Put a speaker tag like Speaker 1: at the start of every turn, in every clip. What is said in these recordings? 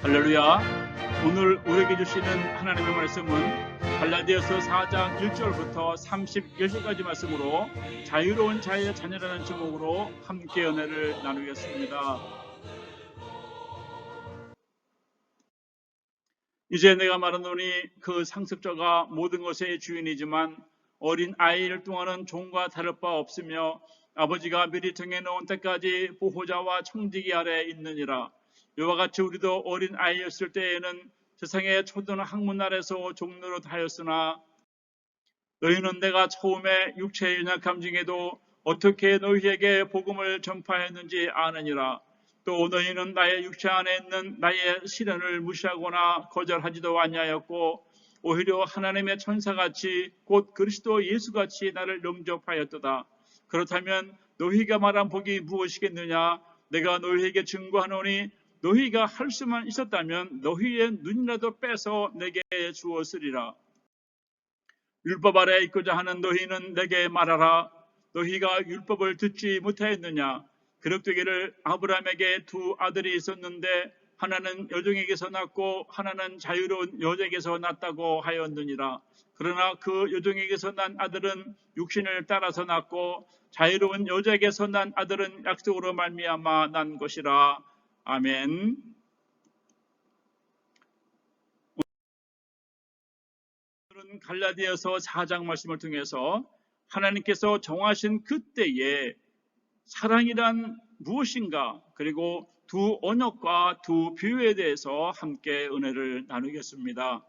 Speaker 1: 할렐루야. 오늘 우리에게 주시는 하나님의 말씀은 갈라디아서 4장 1절부터 30여절까지 말씀으로 자유로운 자의 자녀라는 제목으로 함께 은혜를 나누겠습니다. 이제 내가 말하노니 그 상습자가 모든 것의 주인이지만 어린 아이를 통하는 종과 다를 바 없으며 아버지가 미리 정해놓은 때까지 보호자와 청지기 아래 있느니라. 이와 같이 우리도 어린 아이였을 때에는 세상의 초등 학문 아래서 종노릇 하였으나 너희는 내가 처음에 육체의 연약함 중에도 어떻게 너희에게 복음을 전파했는지 아느니라. 또 너희는 나의 육체 안에 있는 나의 시련을 무시하거나 거절하지도 아니하였고 오히려 하나님의 천사같이 곧 그리스도 예수같이 나를 영접하였도다. 그렇다면 너희가 말한 복이 무엇이겠느냐? 내가 너희에게 증거하노니 너희가 할 수만 있었다면 너희의 눈이라도 빼서 내게 주었으리라. 율법 아래 있고자 하는 너희는 내게 말하라. 너희가 율법을 듣지 못하였느냐? 그럭되기를 아브라함에게 두 아들이 있었는데 하나는 여종에게서 낳고 하나는 자유로운 여자에게서 낳았다고 하였느니라. 그러나 그 여종에게서 난 아들은 육신을 따라서 낳고 자유로운 여자에게서 난 아들은 약속으로 말미암아 난 것이라. 아멘. 오늘은 갈라디아서 4장 말씀을 통해서 하나님께서 정하신 그때에 사랑이란 무엇인가, 그리고 두 언약과 두 비유에 대해서 함께 은혜를 나누겠습니다.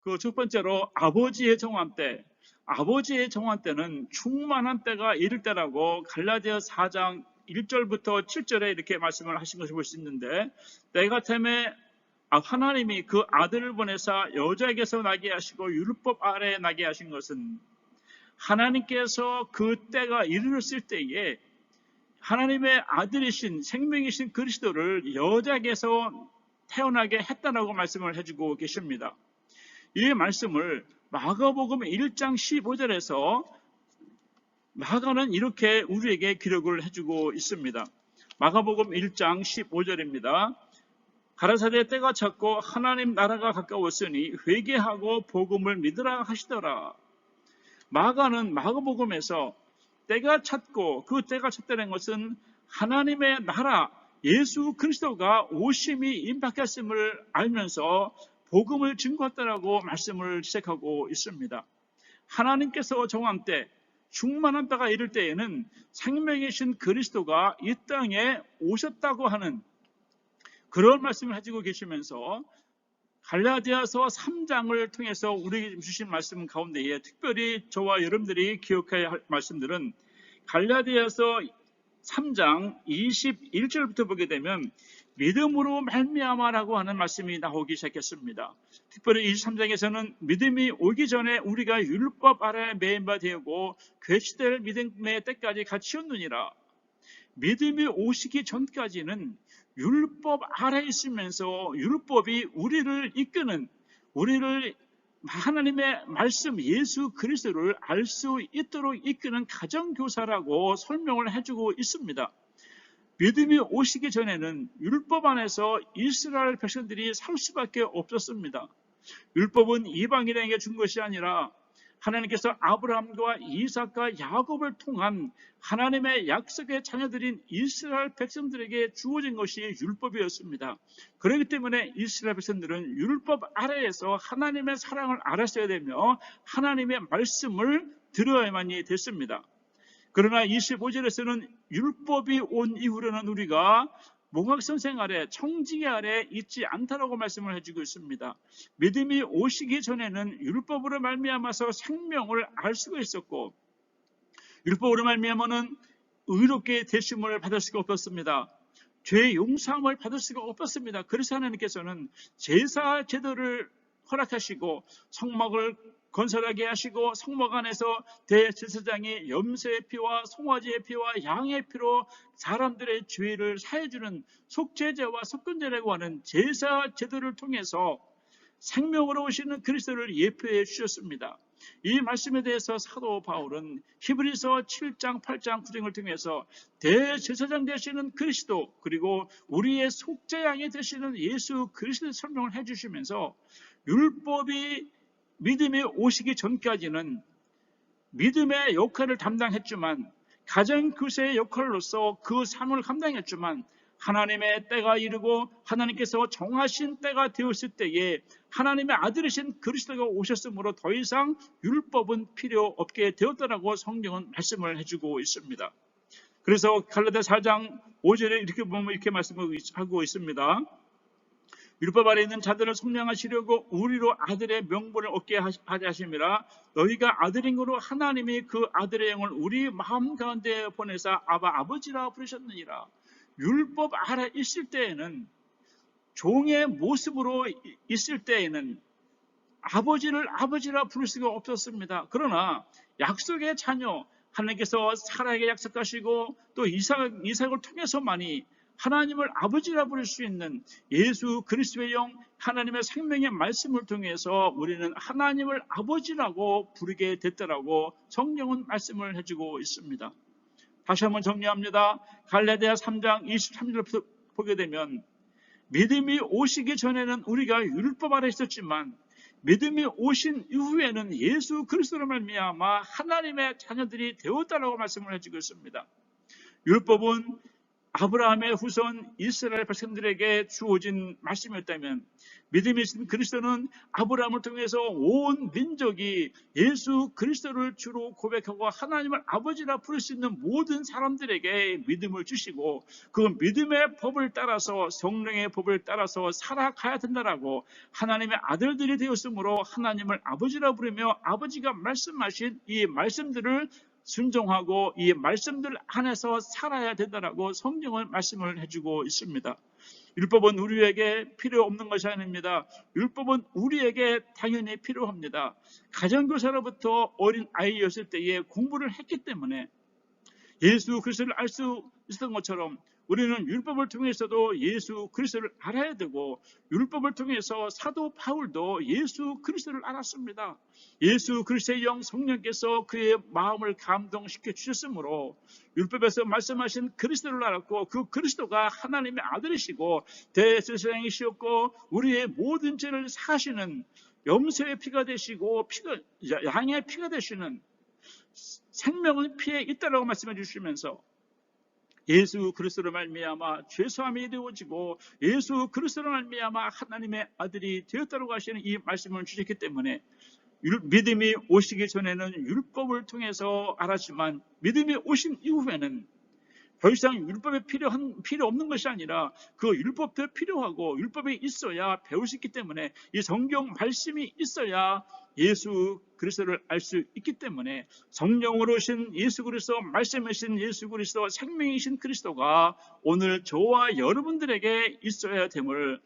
Speaker 1: 그 첫 번째로 아버지의 정한 때. 아버지의 정한 때는 충만한 때가 이를 때라고 갈라디아 4장 1절부터 7절에 이렇게 말씀을 하신 것을 볼 수 있는데, 때가 템에 하나님이 그 아들을 보내사 여자에게서 나게 하시고 율법 아래에 나게 하신 것은 하나님께서 그 때가 이르렀을 때에 하나님의 아들이신 생명이신 그리스도를 여자에게서 태어나게 했다라고 말씀을 해주고 계십니다. 이 말씀을 마가복음 1장 15절에서 마가는 이렇게 우리에게 기록을 해주고 있습니다. 마가복음 1장 15절입니다. 가라사대 때가 찼고 하나님 나라가 가까웠으니 회개하고 복음을 믿으라 하시더라. 마가는 마가복음에서 때가 찼고 그 때가 찼다는 것은 하나님의 나라 예수 그리스도가 오심이 임박했음을 알면서 복음을 증거했다라고 말씀을 시작하고 있습니다. 하나님께서 정한 때, 충만한 때가 이를 때에는 생명이신 그리스도가 이 땅에 오셨다고 하는 그런 말씀을 해주고 계시면서 갈라디아서 3장을 통해서 우리에게 주신 말씀 가운데에 특별히 저와 여러분들이 기억해야 할 말씀들은 갈라디아서 3장 21절부터 보게 되면 믿음으로 말미암아라고 하는 말씀이 나오기 시작했습니다. 특별히 23장에서는 믿음이 오기 전에 우리가 율법 아래 매인 바 되고 괴시될 믿음의 때까지 같이였느니라. 믿음이 오시기 전까지는 율법 아래 있으면서 율법이 우리를 이끄는, 우리를 하나님의 말씀 예수 그리스도를 알 수 있도록 이끄는 가정교사라고 설명을 해주고 있습니다. 믿음이 오시기 전에는 율법 안에서 이스라엘 백성들이 살 수밖에 없었습니다. 율법은 이방인에게 준 것이 아니라 하나님께서 아브라함과 이삭과 야곱을 통한 하나님의 약속의 자녀들인 이스라엘 백성들에게 주어진 것이 율법이었습니다. 그렇기 때문에 이스라엘 백성들은 율법 아래에서 하나님의 사랑을 알았어야 되며 하나님의 말씀을 들어야만이 됐습니다. 그러나 25절에서는 율법이 온 이후로는 우리가 몽학선생 아래, 청지기 아래 있지 않다라고 말씀을 해주고 있습니다. 믿음이 오시기 전에는 율법으로 말미암아서 생명을 알 수가 있었고 율법으로 말미암아는 의롭게 되심을 받을 수가 없었습니다. 죄 용서함을 받을 수가 없었습니다. 그래서 하나님께서는 제사 제도를 허락하시고 성막을 건설하게 하시고 성막 안에서 대제사장이 염소의 피와 송아지의 피와 양의 피로 사람들의 죄를 사해주는 속죄제와 속건제라고 하는 제사 제도를 통해서 생명으로 오시는 그리스도를 예표해 주셨습니다. 이 말씀에 대해서 사도 바울은 히브리서 7장, 8장, 9장을 통해서 대제사장 되시는 그리스도, 그리고 우리의 속죄양이 되시는 예수 그리스도의 설명을 해주시면서 율법이 믿음이 오시기 전까지는 믿음의 역할을 담당했지만, 가정 교사의 역할로서 그 삶을 감당했지만, 하나님의 때가 이르고 하나님께서 정하신 때가 되었을 때에 하나님의 아들이신 그리스도가 오셨으므로 더 이상 율법은 필요 없게 되었다라고 성경은 말씀을 해주고 있습니다. 그래서 갈라디아 4장 5절에 이렇게 보면 이렇게 말씀하고 있습니다. 율법 아래 있는 자들을 속량하시려고 우리로 아들의 명분을 얻게 하려 하심이라. 너희가 아들인 거로 하나님이 그 아들의 영을 우리 마음 가운데 보내사 아바 아버지라 부르셨느니라. 율법 아래 있을 때에는, 종의 모습으로 있을 때에는 아버지를 아버지라 부를 수가 없었습니다. 그러나 약속의 자녀, 하나님께서 사라에게 약속하시고 또 이삭을 통해서만이 하나님을 아버지라 부를 수 있는 예수 그리스도의 영, 하나님의 생명의 말씀을 통해서 우리는 하나님을 아버지라고 부르게 됐다라고 성경은 말씀을 해주고 있습니다. 다시 한번 정리합니다. 갈라디아 3장 23절을 보게 되면, 믿음이 오시기 전에는 우리가 율법 아래 있었지만 믿음이 오신 이후에는 예수 그리스도로 말미암아 하나님의 자녀들이 되었다라고 말씀을 해주고 있습니다. 율법은 아브라함의 후손 이스라엘 백성들에게 주어진 말씀이었다면, 믿음이 있는 그리스도는 아브라함을 통해서 온 민족이 예수 그리스도를 주로 고백하고 하나님을 아버지라 부를 수 있는 모든 사람들에게 믿음을 주시고, 그 믿음의 법을 따라서, 성령의 법을 따라서 살아가야 된다라고 하나님의 아들들이 되었으므로 하나님을 아버지라 부르며 아버지가 말씀하신 이 말씀들을 순종하고 이 말씀들 안에서 살아야 된다라고 성경은 말씀을 해주고 있습니다. 율법은 우리에게 필요 없는 것이 아닙니다. 율법은 우리에게 당연히 필요합니다. 가정교사로부터 어린 아이였을 때에 공부를 했기 때문에 예수 그리스도를 알 수 있었던 것처럼 우리는 율법을 통해서도 예수 그리스도를 알아야 되고, 율법을 통해서 사도 바울도 예수 그리스도를 알았습니다. 예수 그리스도의 영 성령께서 그의 마음을 감동시켜 주셨으므로 율법에서 말씀하신 그리스도를 알았고, 그 그리스도가 하나님의 아들이시고 대제사장이시었고 우리의 모든 죄를 사시는 염소의 피가 되시고 양의 피가 되시는 생명은 피에 있다라고 말씀해 주시면서, 예수 그리스도로 말미암아 죄사함이 이루어지고 예수 그리스도로 말미암아 하나님의 아들이 되었다고 하시는 이 말씀을 주셨기 때문에, 믿음이 오시기 전에는 율법을 통해서 알았지만 믿음이 오신 이후에는 더 이상 율법이 필요 없는 것이 아니라 그 율법도 필요하고, 율법이 있어야 배울 수 있기 때문에, 이 성경 말씀이 있어야 예수 그리스도를 알 수 있기 때문에, 성령으로 오신 예수 그리스도, 말씀이신 예수 그리스도, 생명이신 그리스도가 오늘 저와 여러분들에게 있어야 됨을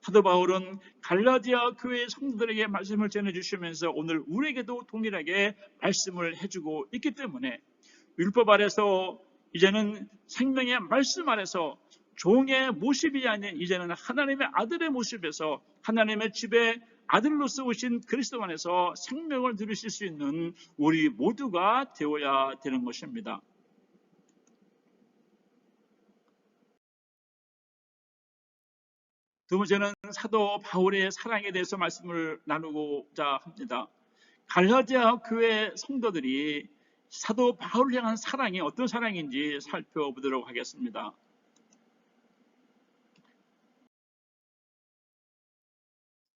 Speaker 1: 사도 바울은 갈라디아 교회 성도들에게 말씀을 전해주시면서 오늘 우리에게도 동일하게 말씀을 해주고 있기 때문에, 율법 아래서 이제는 생명의 말씀 아래서 종의 모습이 아닌 이제는 하나님의 아들의 모습에서 하나님의 집에 아들로서 오신 그리스도 안에서 생명을 누리실 수 있는 우리 모두가 되어야 되는 것입니다. 두 번째는 사도 바울의 사랑에 대해서 말씀을 나누고자 합니다. 갈라디아 교회 성도들이 사도 바울을 향한 사랑이 어떤 사랑인지 살펴보도록 하겠습니다.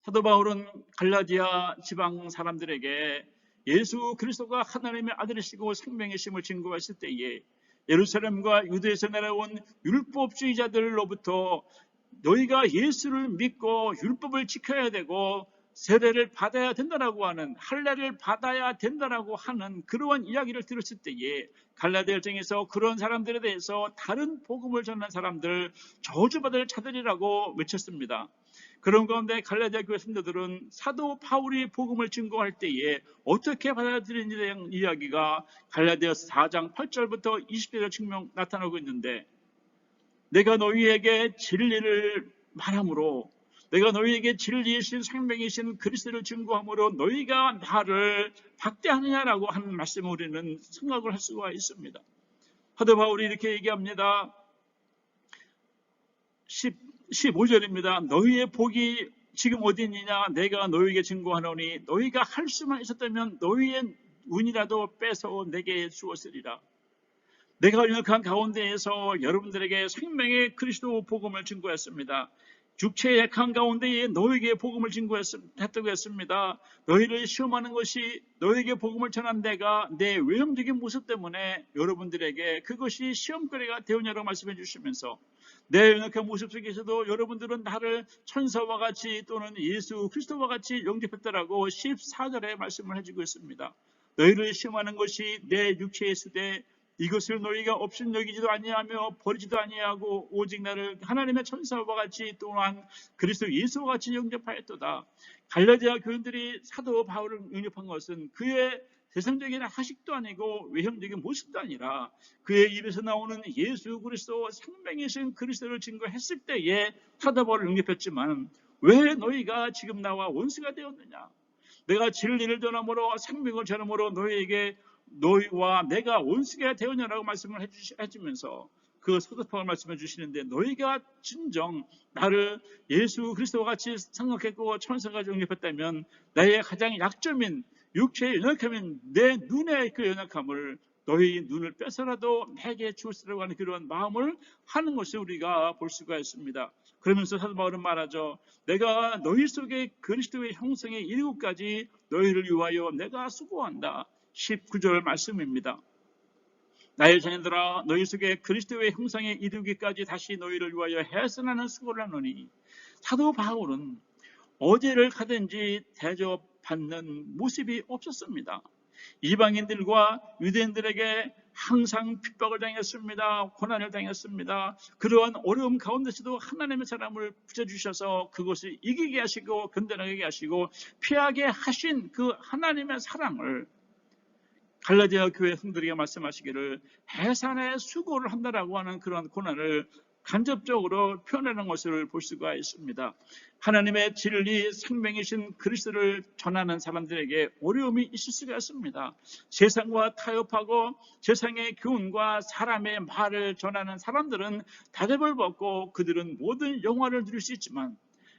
Speaker 1: 사도 바울은 갈라디아 지방 사람들에게 예수 그리스도가 하나님의 아들이시고 생명이심을 증거했을 때에, 예루살렘과 유대에서 내려온 율법주의자들로부터 너희가 예수를 믿고 율법을 지켜야 되고 세례를 받아야 된다라고 하는, 할례를 받아야 된다라고 하는 그러한 이야기를 들었을 때에 갈라디아 일정에서 그런 사람들에 대해서 다른 복음을 전하는 사람들, 저주받을 자들이라고 외쳤습니다. 그런 가운데 갈라디아 교회 성도들은 사도 바울이 복음을 증거할 때에 어떻게 받아들이는지에 대한 이야기가 갈라디아서 4장 8절부터 20절에 증명 나타나고 있는데, 내가 너희에게 진리를 말함으로 내가 너희에게 진리이신 생명이신 그리스도를 증거함으로 너희가 나를 박대하느냐라고 하는 말씀을 우리는 생각을 할 수가 있습니다. 사도 바울이 이렇게 얘기합니다. 15절입니다. 너희의 복이 지금 어디 있느냐? 내가 너희에게 증거하노니 너희가 할 수만 있었다면 너희의 운이라도 뺏어 내게 주었으리라. 내가 연약한 가운데에서 여러분들에게 생명의 그리스도 복음을 증거했습니다. 육체의 약한 가운데에 너희에게 복음을 증거했다고 했습니다. 너희를 시험하는 것이 너희에게 복음을 전한 내가 내 외형적인 모습 때문에 여러분들에게 그것이 시험거리가 되었냐고 말씀해 주시면서 내 연약한 모습 속에서도 여러분들은 나를 천사와 같이 또는 예수 그리스도와 같이 영접했다라고 14절에 말씀을 해주고 있습니다. 너희를 시험하는 것이 내 육체의 수대 이것을 너희가 없인 여기지도 아니하며 버리지도 아니하고 오직 나를 하나님의 천사와 같이 또한 그리스도 예수와 같이 영접하였도다. 갈라디아 교인들이 사도 바울을 영접한 것은 그의 세상적인 하식도 아니고 외형적인 모습도 아니라 그의 입에서 나오는 예수 그리스도 생명이신 그리스도를 증거했을 때에 사도 바울을 영접했지만 왜 너희가 지금 나와 원수가 되었느냐? 내가 진리를 전함으로 생명을 전함으로 너희에게 너희와 내가 원수가 되었냐라고 말씀을 해주면서 그 사도 바울 말씀해 주시는데 너희가 진정 나를 예수 그리스도와 같이 생각했고 천사가 영접했다면 나의 가장 약점인 육체의 연약함인 내 눈의 그 연약함을 너희 눈을 빼서라도 내게 주시라고 하는 그런 마음을 하는 것을 우리가 볼 수가 있습니다. 그러면서 사도 바울은 말하죠. 내가 너희 속에 그리스도의 형성에 이르기까지 너희를 위하여 내가 수고한다. 19절 말씀입니다. 나의 자녀들아 너희 속에 그리스도의 형상에 이르기까지 다시 너희를 위하여 해서나는 수고를 하노니 사도 바울은 어디를 가든지 대접받는 모습이 없었습니다. 이방인들과 유대인들에게 항상 핍박을 당했습니다. 고난을 당했습니다. 그러한 어려움 가운데서도 하나님의 사람을 붙여주셔서 그것을 이기게 하시고 견뎌나가게 하시고 피하게 하신 그 하나님의 사랑을 갈라디아 교회 성도들에게 말씀하시기를 해산의 수고를 한다라고 하는 그런 고난을 간접적으로 표현하는 것을 볼 수가 있습니다. 하나님의 진리 생명이신 그리스도를 전하는 사람들에게 어려움이 있을 수가 있습니다. 세상과 타협하고 세상의 교훈과 사람의 말을 전하는 사람들은 대접을 받고 그들은 모든 영화를 누릴 수 있지만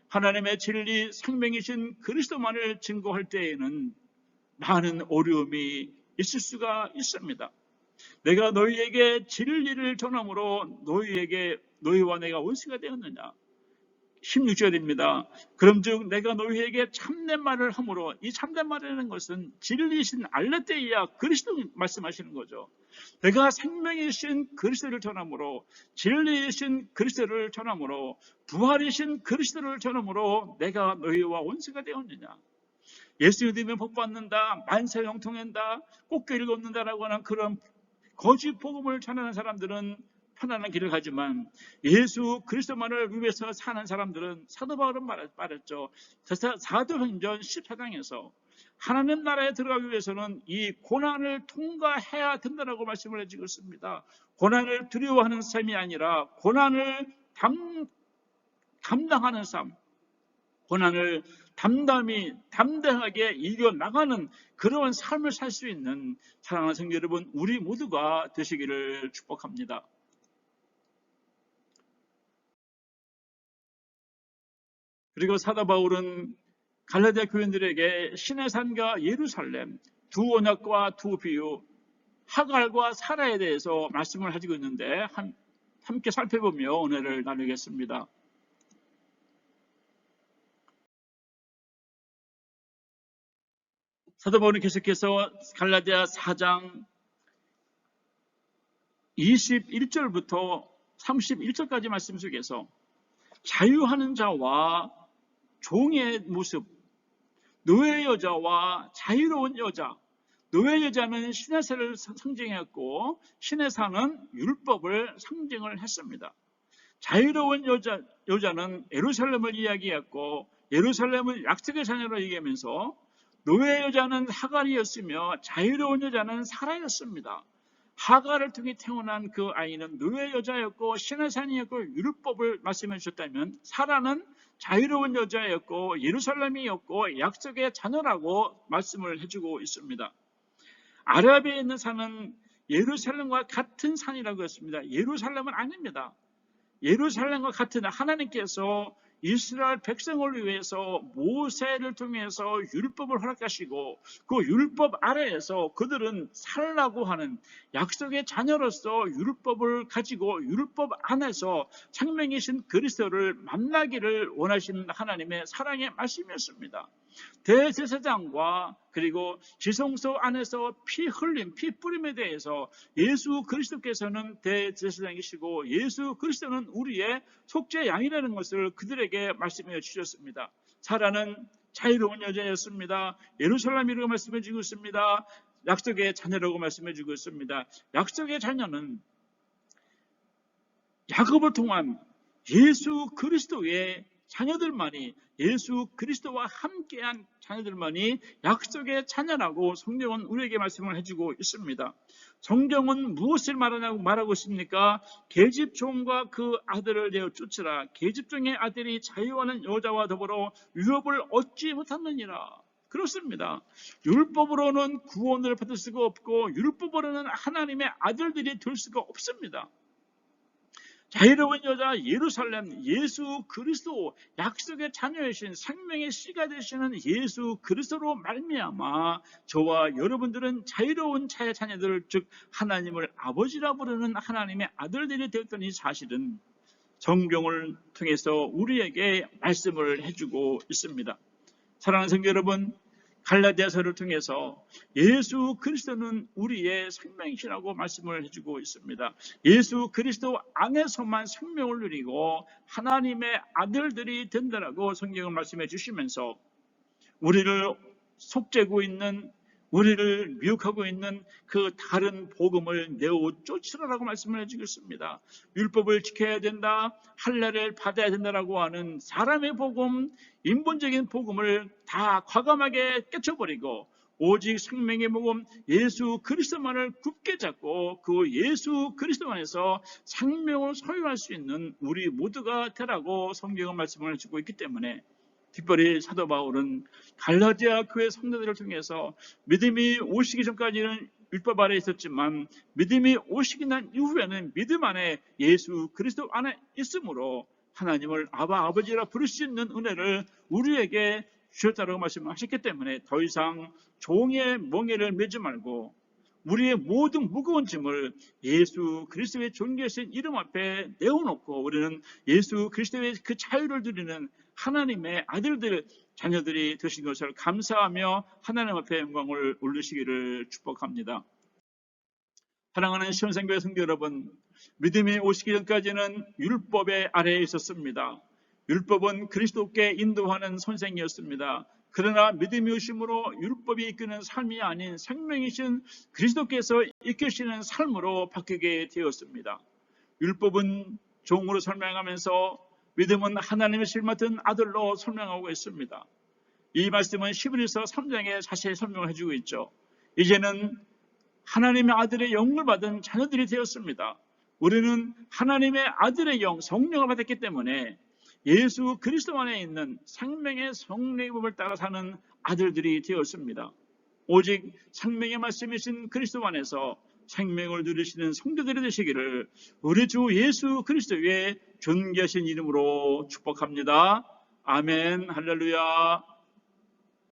Speaker 1: 하나님의 진리 생명이신 그리스도만을 증거할 때에는 많은 어려움이 있을 수가 있습니다. 내가 너희에게 진리를 전함으로 너희와 내가 원수가 되었느냐? 16절입니다. 그럼즉 내가 너희에게 참된 말을 함으로 이 참된 말이라는 것은 진리이신 알레테이아 그리스도 말씀하시는 거죠. 내가 생명이신 그리스도를 전함으로 진리이신 그리스도를 전함으로 부활이신 그리스도를 전함으로 내가 너희와 원수가 되었느냐? 예수 믿으면 복 받는다, 만세 형통한다, 꽃길을 걷는다라고 하는 그런 거짓 복음을 전하는 사람들은 편안한 길을 가지만 예수 그리스도만을 위해서 사는 사람들은 사도 바울은 말했죠. 사도행전 14장에서 하나님 나라에 들어가기 위해서는 이 고난을 통과해야 된다라고 말씀을 해주고 있습니다. 고난을 두려워하는 삶이 아니라 고난을 감당하는 삶, 고난을 담대하게 이겨나가는 그런 삶을 살 수 있는 사랑하는 성도 여러분, 우리 모두가 되시기를 축복합니다. 그리고 사도 바울은 갈라디아 교인들에게 신의 산과 예루살렘, 두 언약과 두 비유, 하갈과 사라에 대해서 말씀을 하고 있는데 함께 살펴보며 은혜를 나누겠습니다. 사도 바울은 계속해서 갈라디아 4장 21절부터 31절까지 말씀 속에서 자유하는 자와 종의 모습, 노예 여자와 자유로운 여자, 노예 여자는 신의 산을 상징했고 신의 산은 율법을 상징을 했습니다. 자유로운 여자는 예루살렘을 이야기했고 예루살렘은 약속의 자녀로 얘기하면서 노예 여자는 하갈이었으며 자유로운 여자는 사라였습니다. 하가를 통해 태어난 그 아이는 노예 여자였고 시내산이었고 율법을 말씀해 주셨다면 사라는 자유로운 여자였고 예루살렘이었고 약속의 자녀라고 말씀을 해주고 있습니다. 아랍에 있는 산은 예루살렘과 같은 산이라고 했습니다. 예루살렘은 아닙니다. 예루살렘과 같은 하나님께서 이스라엘 백성을 위해서 모세를 통해서 율법을 허락하시고 그 율법 아래에서 그들은 살라고 하는 약속의 자녀로서 율법을 가지고 율법 안에서 생명이신 그리스도를 만나기를 원하시는 하나님의 사랑의 말씀이었습니다. 대제사장과 그리고 지성소 안에서 피 흘림, 피 뿌림에 대해서 예수 그리스도께서는 대제사장이시고 예수 그리스도는 우리의 속죄 양이라는 것을 그들에게 말씀해 주셨습니다. 사라는 자유로운 여자였습니다. 예루살렘이라고 말씀해 주고 있습니다. 약속의 자녀라고 말씀해 주고 있습니다. 약속의 자녀는 야곱을 통한 예수 그리스도의 자녀들만이, 예수 그리스도와 함께한 자녀들만이 약속의 자녀라고 성경은 우리에게 말씀을 해주고 있습니다. 성경은 무엇을 말하고 있습니까? 계집종과 그 아들을 내어 쫓으라. 계집종의 아들이 자유하는 여자와 더불어 유업을 얻지 못하느니라. 그렇습니다. 율법으로는 구원을 받을 수가 없고 율법으로는 하나님의 아들들이 될 수가 없습니다. 자유로운 여자 예루살렘, 예수 그리스도, 약속의 자녀이신 생명의 씨가 되시는 예수 그리스도로 말미암아 저와 여러분들은 자유로운 자의 자녀들, 즉 하나님을 아버지라 부르는 하나님의 아들들이 되었던 이 사실은 성경을 통해서 우리에게 말씀을 해주고 있습니다. 사랑하는 성도 여러분, 갈라디아서를 통해서 예수 그리스도는 우리의 생명이시라고 말씀을 해주고 있습니다. 예수 그리스도 안에서만 생명을 누리고 하나님의 아들들이 된다라고 성경을 말씀해 주시면서 우리를 속죄고 있는, 우리를 미혹하고 있는 그 다른 복음을 내어 쫓으라라고 말씀을 해주고 있습니다. 율법을 지켜야 된다, 할례를 받아야 된다라고 하는 사람의 복음, 인본적인 복음을 다 과감하게 깨쳐버리고 오직 생명의 복음 예수 그리스도만을 굳게 잡고 그 예수 그리스도 안에서 생명을 소유할 수 있는 우리 모두가 되라고 성경은 말씀을 해주고 있기 때문에 특별히 사도 바울은 갈라디아 교회 성도들을 통해서 믿음이 오시기 전까지는 율법 아래 있었지만 믿음이 오시기 난 이후에는 믿음 안에 예수 그리스도 안에 있으므로 하나님을 아버지라 부를 수 있는 은혜를 우리에게 주셨다고 말씀하셨기 때문에 더 이상 종의 멍에를 매지 말고 우리의 모든 무거운 짐을 예수 그리스도의 존귀하신 이름 앞에 내어놓고 우리는 예수 그리스도의 그 자유를 누리는 하나님의 아들들, 자녀들이 되신 것을 감사하며 하나님 앞에 영광을 올리시기를 축복합니다. 사랑하는 시온생교회 성도 여러분, 믿음이 오시기 전까지는 율법의 아래에 있었습니다. 율법은 그리스도께 인도하는 선생이었습니다. 그러나 믿음이 오심으로 율법이 이끄는 삶이 아닌 생명이신 그리스도께서 이끄시는 삶으로 바뀌게 되었습니다. 율법은 종으로 설명하면서 믿음은 하나님의 실맡은 아들로 설명하고 있습니다. 이 말씀은 히브리서 3장에 자세히 설명을 해주고 있죠. 이제는 하나님의 아들의 영을 받은 자녀들이 되었습니다. 우리는 하나님의 아들의 영, 성령을 받았기 때문에 예수 그리스도 안에 있는 생명의 성령의 법을 따라 사는 아들들이 되었습니다. 오직 생명의 말씀이신 그리스도 안에서 생명을 누리시는 성도들이 되시기를 우리 주 예수 그리스도의 존귀하신 이름으로 축복합니다. 아멘, 할렐루야.